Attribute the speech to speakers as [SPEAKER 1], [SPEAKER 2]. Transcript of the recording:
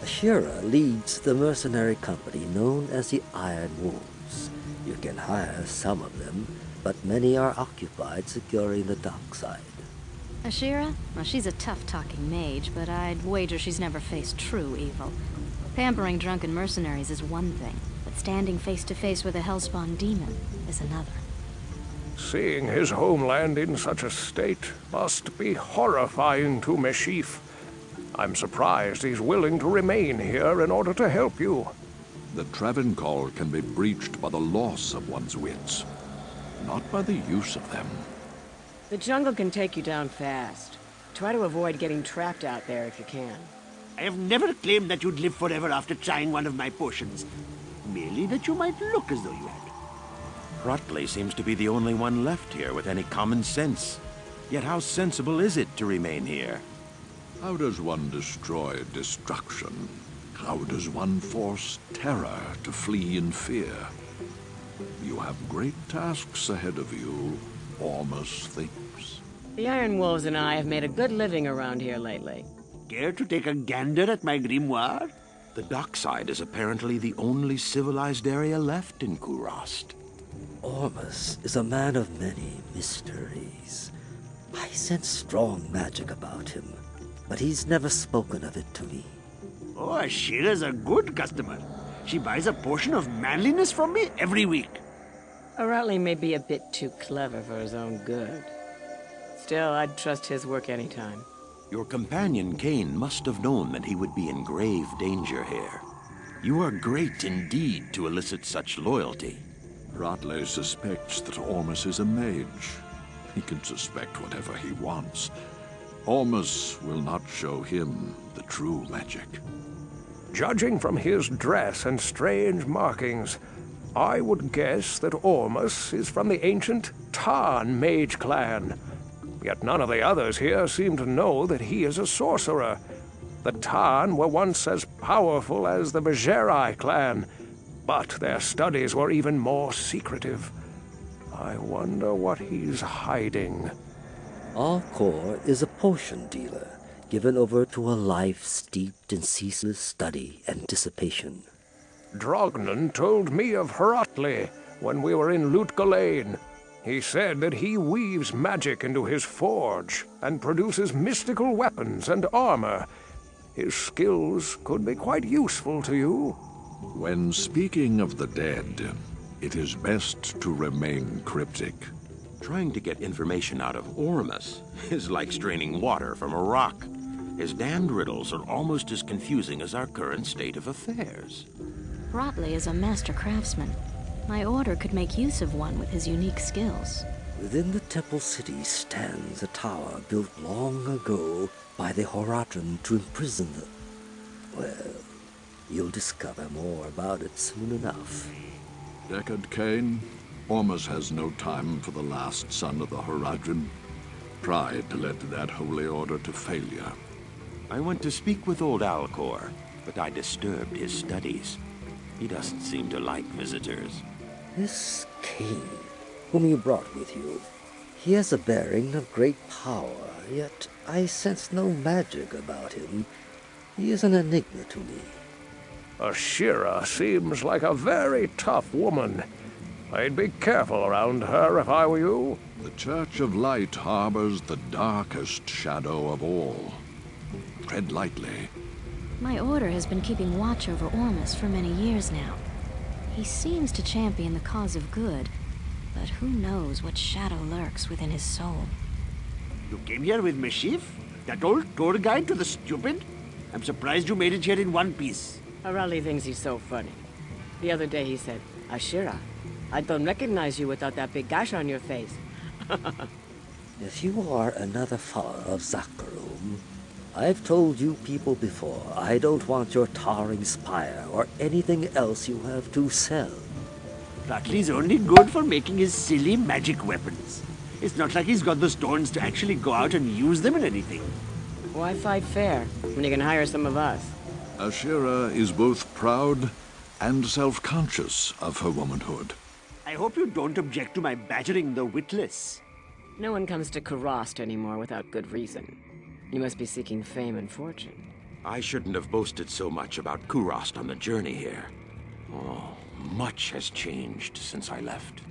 [SPEAKER 1] Ashira leads the Mercenary Company known as the Iron Wolves. You can hire some of them, but many are occupied securing the dockside.
[SPEAKER 2] Ashira? Well, she's a tough-talking mage, but I'd wager she's never faced true evil. Pampering drunken mercenaries is one thing, but standing face-to-face with a hellspawn demon is another.
[SPEAKER 3] Seeing his homeland in such a state must be horrifying to Meshif. I'm surprised he's willing to remain here in order to help you.
[SPEAKER 4] The Travancore can be breached by the loss of one's wits, not by the use of them.
[SPEAKER 5] The jungle can take you down fast. Try to avoid getting trapped out there if you can.
[SPEAKER 6] I have never claimed that you'd live forever after trying one of my potions. Merely that you might look as though you had.
[SPEAKER 7] Rutley seems to be the only one left here with any common sense. Yet how sensible is it to remain here?
[SPEAKER 4] How does one destroy destruction? How does one force terror to flee in fear? You have great tasks ahead of you, Ormus thinks.
[SPEAKER 5] The Iron Wolves and I have made a good living around here lately.
[SPEAKER 6] Care to take a gander at my grimoire?
[SPEAKER 7] The dockside is apparently the only civilized area left in Kurast.
[SPEAKER 1] Ormus is a man of many mysteries. I sense strong magic about him, but he's never spoken of it to me.
[SPEAKER 6] Oh, Ashira's a good customer. She buys a portion of manliness from me every week.
[SPEAKER 5] O'Reilly may be a bit too clever for his own good. Still, I'd trust his work anytime.
[SPEAKER 7] Your companion, Kane, must have known that he would be in grave danger here. You are great indeed to elicit such loyalty.
[SPEAKER 4] Rutley suspects that Ormus is a mage. He can suspect whatever he wants. Ormus will not show him the true magic.
[SPEAKER 3] Judging from his dress and strange markings, I would guess that Ormus is from the ancient Tarn mage clan. Yet none of the others here seem to know that he is a sorcerer. The Tarn were once as powerful as the Bergeri clan, but their studies were even more secretive. I wonder what he's hiding.
[SPEAKER 1] Alcor is a potion dealer, given over to a life steeped in ceaseless study and dissipation.
[SPEAKER 3] Drognan told me of Hrotley when we were in Lutgalain. He said that he weaves magic into his forge and produces mystical weapons and armor. His skills could be quite useful to you.
[SPEAKER 4] When speaking of the dead, it is best to remain cryptic.
[SPEAKER 7] Trying to get information out of Ormus is like straining water from a rock. His damned riddles are almost as confusing as our current state of affairs.
[SPEAKER 2] Rotley is a master craftsman. My order could make use of one with his unique skills.
[SPEAKER 1] Within the temple city stands a tower built long ago by the Horadrim to imprison them. Well, you'll discover more about it soon enough.
[SPEAKER 4] Deckard Kane, Ormus has no time for the last son of the Horadrim. Pride led that holy order to failure.
[SPEAKER 7] I went to speak with old Alcor, but I disturbed his studies. He doesn't seem to like visitors.
[SPEAKER 1] This Kane, whom you brought with you, he has a bearing of great power, yet I sense no magic about him. He is an enigma to me.
[SPEAKER 3] Ashira seems like a very tough woman. I'd be careful around her if I were you.
[SPEAKER 4] The Church of Light harbors the darkest shadow of all. Tread lightly.
[SPEAKER 2] My order has been keeping watch over Ormus for many years now. He seems to champion the cause of good, but who knows what shadow lurks within his soul.
[SPEAKER 6] You came here with Meshif? That old tour guide to the stupid? I'm surprised you made it here in one piece.
[SPEAKER 5] O'Reilly thinks he's so funny. The other day he said, Ashira, I don't recognize you without that big gash on your face.
[SPEAKER 1] If you are another follower of Zakharum, I've told you people before, I don't want your towering spire or anything else you have to sell.
[SPEAKER 6] Ratley's only good for making his silly magic weapons. It's not like he's got the stones to actually go out and use them in anything.
[SPEAKER 5] Why fight fair when you can hire some of us?
[SPEAKER 4] Ashira is both proud and self-conscious of her womanhood.
[SPEAKER 6] I hope you don't object to my badgering the witless.
[SPEAKER 5] No one comes to Kurast anymore without good reason. You must be seeking fame and fortune.
[SPEAKER 7] I shouldn't have boasted so much about Kurast on the journey here. Oh, much has changed since I left.